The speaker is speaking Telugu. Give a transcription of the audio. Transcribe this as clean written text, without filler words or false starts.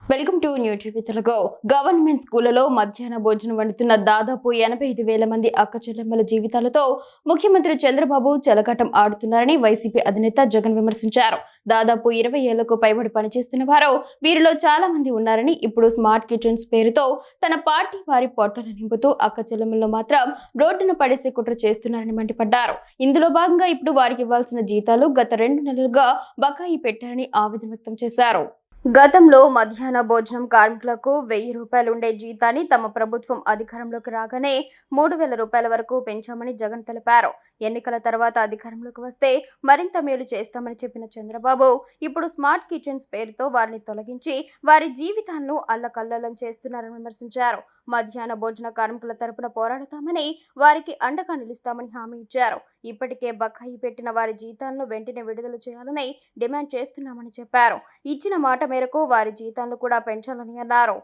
Welcome to new TV Telugu. Government స్కూళ్లలో మధ్యాహ్న భోజనం వండుతున్న దాదాపు 85,000 మంది అక్కచెల్లెమ్మల జీవితాలతో ముఖ్యమంత్రి చంద్రబాబు చెలగాటం ఆడుతున్నారని వైసీపీ అధినేత జగన్ విమర్శించారు. దాదాపు 20 ఏళ్లకు పైబడి పనిచేస్తున్న వారు వీరిలో చాలా మంది ఉన్నారని, ఇప్పుడు స్మార్ట్ కిచెన్స్ పేరుతో తన పార్టీ వారి పొట్టలు నింపుతూ అక్కచెల్లెమ్మలను మాత్రం రోడ్డున పడేసే కుట్ర చేస్తున్నారని మండిపడ్డారు. ఇందులో భాగంగా ఇప్పుడు వారికి ఇవ్వాల్సిన జీతాలు గత 2 నెలలుగా బకాయి పెట్టారని ఆవేదన వ్యక్తం చేశారు. గతంలో మధ్యాహ్న భోజనం కార్మికులకు 1,000 రూపాయలు ఉండే జీతాన్ని తమ ప్రభుత్వం అధికారంలోకి రాగానే 3,000 రూపాయల వరకు పెంచామని జగన్ తెలిపారు. ఎన్నికల తర్వాత అధికారంలోకి వస్తే మరింత మేలు చేస్తామని చెప్పిన చంద్రబాబు ఇప్పుడు స్మార్ట్ కిచెన్స్ పేరుతో వారిని తొలగించి వారి జీవితాలను అల్లకల్లోలం చేస్తున్నారని విమర్శించారు. మధ్యాహ్న భోజన కార్మికుల తరపున పోరాడతామని, వారికి అండగా నిలుస్తామని హామీ ఇచ్చారు. ఇప్పటికే బకాయి పెట్టిన వారి జీతాలను వెంటనే విడుదల చేయాలని డిమాండ్ చేస్తున్నామని చెప్పారు. ఇచ్చిన మాట మేరకు వారి జీతాలను కూడా పెంచాలని అన్నారు.